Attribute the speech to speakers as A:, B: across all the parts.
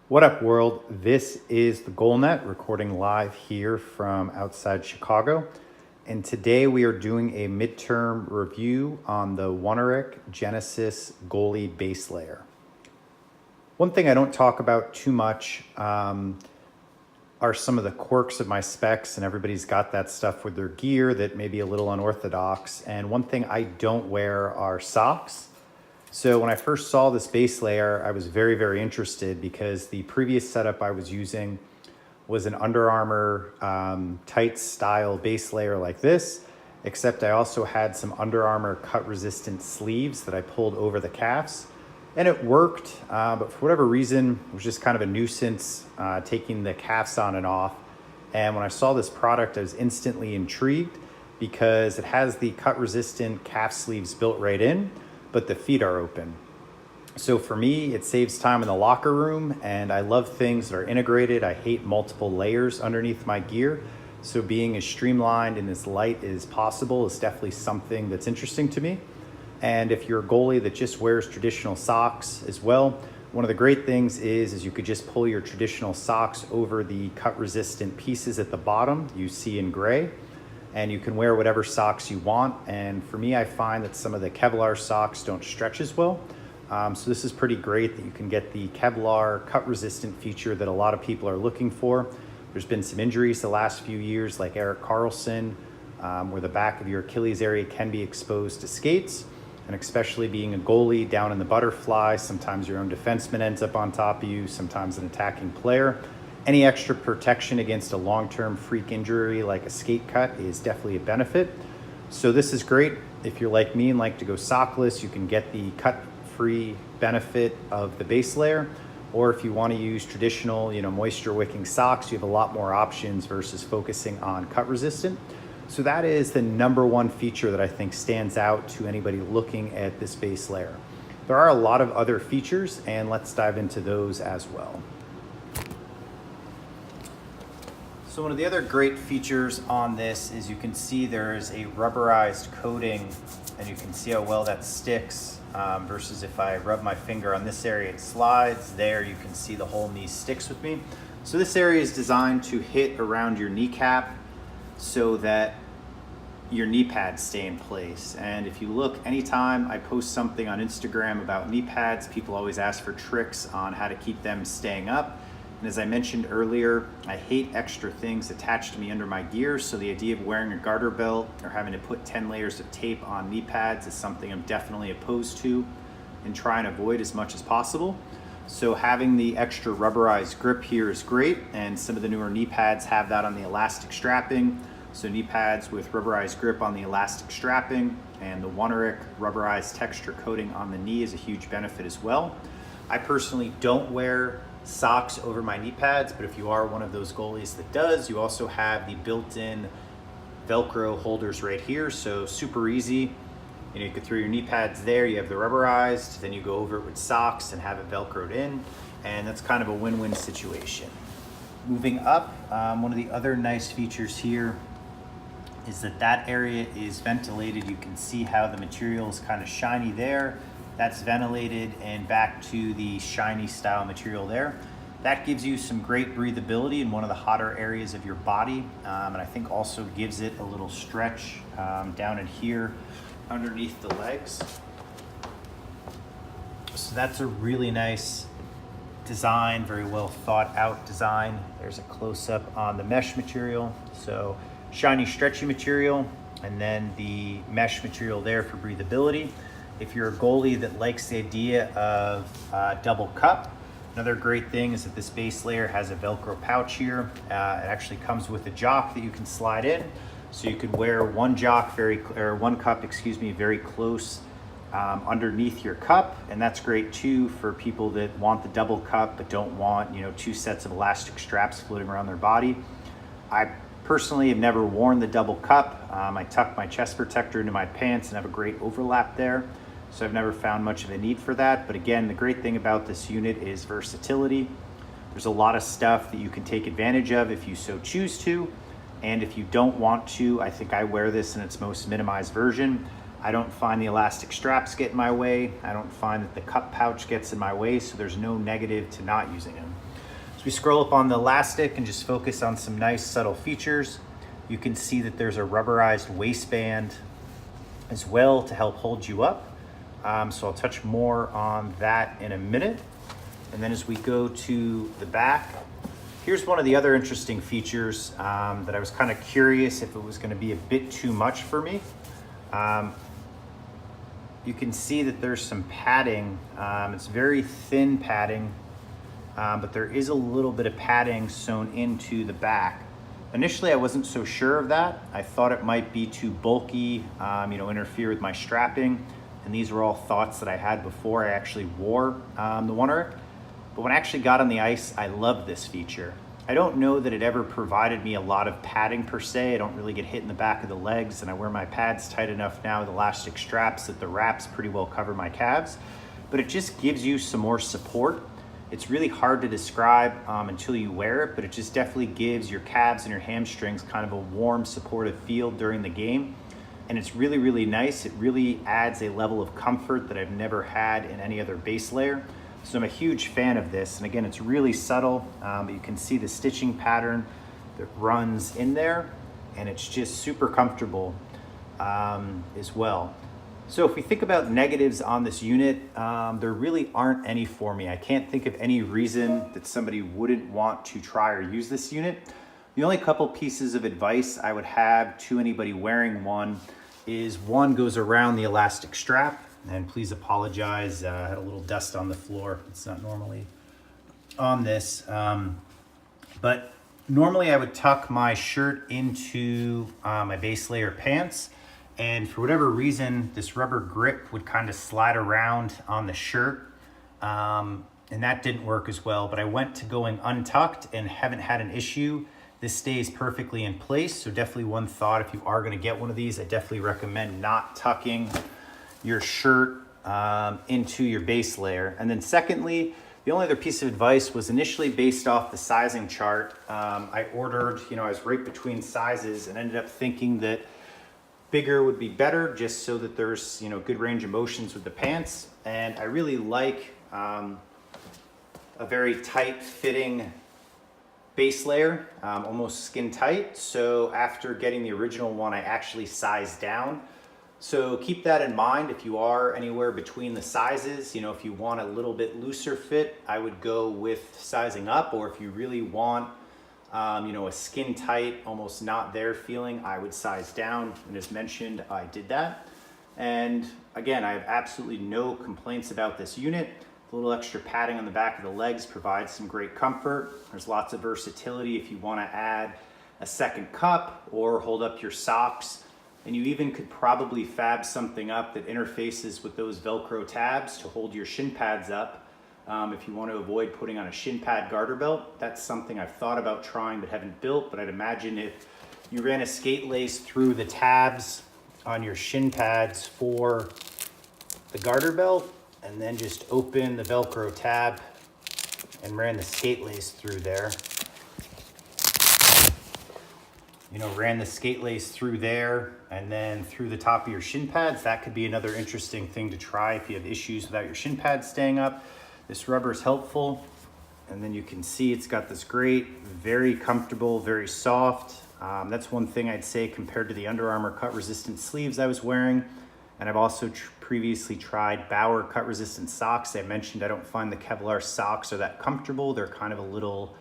A: What up, world? This is the GoalNet recording live here from outside Chicago. And today we are doing a midterm review on the Oneiric Genesis Goalie base layer. One thing I don't talk about too much are some of the quirks of my specs, and everybody's got that stuff with their gear that may be a little unorthodox. And one thing I don't wear are socks. So when I first saw this base layer, I was very, very interested because the previous setup I was using was an Under Armour tights style base layer like this, except I also had some Under Armour cut resistant sleeves that I pulled over the calves. And it worked, but for whatever reason, it was just kind of a nuisance taking the calves on and off. And when I saw this product, I was instantly intrigued because it has the cut resistant calf sleeves built right in, but the feet are open. So for me, it saves time in the locker room, and I love things that are integrated. I hate multiple layers underneath my gear. So being as streamlined and as light as possible is definitely something that's interesting to me. And if you're a goalie that just wears traditional socks as well, one of the great things is you could just pull your traditional socks over the cut resistant pieces at the bottom you see in gray, and you can wear whatever socks you want. And for me, I find that some of the Kevlar socks don't stretch as well. So this is pretty great that you can get the Kevlar cut resistant feature that a lot of people are looking for. There's been some injuries the last few years, like Erik Karlsson, where the back of your Achilles area can be exposed to skates. And especially being a goalie down in the butterfly, sometimes your own defenseman ends up on top of you, sometimes an attacking player. Any extra protection against a long-term freak injury like a skate cut is definitely a benefit. So this is great. If you're like me and like to go sockless, you can get the cut-free benefit of the base layer. Or if you want to use traditional, moisture-wicking socks, you have a lot more options versus focusing on cut-resistant. So that is the number one feature that I think stands out to anybody looking at this base layer. There are a lot of other features, and let's dive into those as well. So one of the other great features on this is you can see there is a rubberized coating, and you can see how well that sticks versus if I rub my finger on this area, it slides. There you can see the whole knee sticks with me. So this area is designed to hit around your kneecap so that your knee pads stay in place. And if you look, anytime I post something on Instagram about knee pads, people always ask for tricks on how to keep them staying up. And as I mentioned earlier, I hate extra things attached to me under my gear. So the idea of wearing a garter belt or having to put 10 layers of tape on knee pads is something I'm definitely opposed to and try and avoid as much as possible. So having the extra rubberized grip here is great, and some of the newer knee pads have that on the elastic strapping. So knee pads with rubberized grip on the elastic strapping, and the Oneiric rubberized texture coating on the knee is a huge benefit as well. I personally don't wear socks over my knee pads, but if you are one of those goalies that does, you also have the built-in Velcro holders right here, so super easy. You could throw your knee pads there, you have the rubberized, then you go over it with socks and have it Velcroed in, and that's kind of a win-win situation. Moving up, one of the other nice features here is that area is ventilated. You can see how the material is kind of shiny there. That's ventilated and back to the shiny style material there. That gives you some great breathability in one of the hotter areas of your body, and I think also gives it a little stretch down in here underneath the legs. So that's a really nice design, very well thought out design. There's a close-up on the mesh material. So shiny, stretchy material, and then the mesh material there for breathability. If you're a goalie that likes the idea of double cup, another great thing is that this base layer has a Velcro pouch here. It actually comes with a jock that you can slide in. So you could wear one cup, very close underneath your cup, and that's great too for people that want the double cup but don't want, two sets of elastic straps floating around their body. I personally have never worn the double cup. I tuck my chest protector into my pants and have a great overlap there, so I've never found much of a need for that. But again, the great thing about this unit is versatility. There's a lot of stuff that you can take advantage of if you so choose to. And if you don't want to, I think I wear this in its most minimized version. I don't find the elastic straps get in my way. I don't find that the cup pouch gets in my way, so there's no negative to not using them. As we scroll up on the elastic and just focus on some nice subtle features, you can see that there's a rubberized waistband as well to help hold you up. So I'll touch more on that in a minute. And then as we go to the back, here's one of the other interesting features that I was kind of curious if it was going to be a bit too much for me. You can see that there's some padding. It's very thin padding, but there is a little bit of padding sewn into the back. Initially, I wasn't so sure of that. I thought it might be too bulky, interfere with my strapping. And these were all thoughts that I had before I actually wore the Oneiric. But when I actually got on the ice, I loved this feature. I don't know that it ever provided me a lot of padding per se. I don't really get hit in the back of the legs, and I wear my pads tight enough now with elastic straps that the wraps pretty well cover my calves. But it just gives you some more support. It's really hard to describe until you wear it, but it just definitely gives your calves and your hamstrings kind of a warm, supportive feel during the game. And it's really, really nice. It really adds a level of comfort that I've never had in any other base layer. So I'm a huge fan of this. And again, it's really subtle, but you can see the stitching pattern that runs in there, and it's just super comfortable as well. So if we think about negatives on this unit, there really aren't any for me. I can't think of any reason that somebody wouldn't want to try or use this unit. The only couple pieces of advice I would have to anybody wearing one is one goes around the elastic strap. And please apologize, I had a little dust on the floor. It's not normally on this. But normally I would tuck my shirt into my base layer pants. And for whatever reason, this rubber grip would kind of slide around on the shirt. And that didn't work as well. But I went to going untucked and haven't had an issue. This stays perfectly in place. So definitely one thought, if you are gonna get one of these, I definitely recommend not tucking your shirt into your base layer. And then secondly, the only other piece of advice was initially based off the sizing chart. I ordered, I was right between sizes and ended up thinking that bigger would be better just so that there's, good range of motions with the pants. And I really like a very tight fitting base layer, almost skin tight. So after getting the original one, I actually sized down. So keep that in mind if you are anywhere between the sizes. If you want a little bit looser fit, I would go with sizing up, or if you really want, a skin tight, almost not there feeling, I would size down. And as mentioned, I did that. And again, I have absolutely no complaints about this unit. A little extra padding on the back of the legs provides some great comfort. There's lots of versatility if you want to add a second cup or hold up your socks. And you even could probably fab something up that interfaces with those Velcro tabs to hold your shin pads up. If you want to avoid putting on a shin pad garter belt, that's something I've thought about trying but haven't built. But I'd imagine if you ran a skate lace through the tabs on your shin pads for the garter belt, and then just open the Velcro tab and ran the skate lace through there. Ran the skate lace through there and then through the top of your shin pads. That could be another interesting thing to try if you have issues without your shin pads staying up. This rubber is helpful. And then you can see it's got this great, very comfortable, very soft. That's one thing I'd say compared to the Under Armour cut resistant sleeves I was wearing. And I've also previously tried Bauer cut resistant socks. I mentioned I don't find the Kevlar socks are that comfortable. They're kind of a little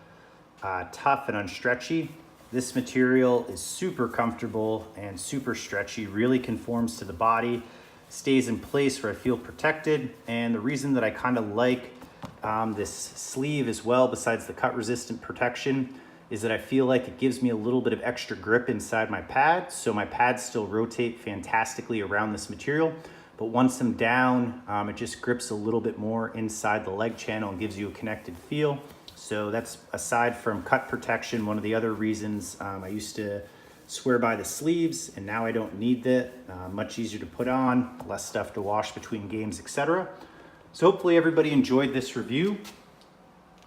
A: tough and unstretchy. This material is super comfortable and super stretchy, really conforms to the body, stays in place where I feel protected. And the reason that I kind of like this sleeve as well, besides the cut resistant protection, is that I feel like it gives me a little bit of extra grip inside my pad. So my pads still rotate fantastically around this material, but once I'm down, it just grips a little bit more inside the leg channel and gives you a connected feel. So that's, aside from cut protection, one of the other reasons I used to swear by the sleeves, and now I don't need that. Much easier to put on, less stuff to wash between games, etc. So hopefully everybody enjoyed this review.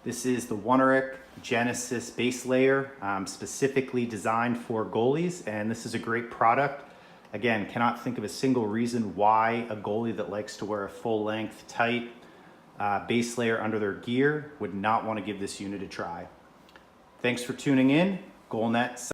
A: This is the Oneiric Genesis base layer, specifically designed for goalies, and this is a great product. Again, cannot think of a single reason why a goalie that likes to wear a full-length, tight base layer under their gear would not want to give this unit a try. Thanks for tuning in. GoalNet.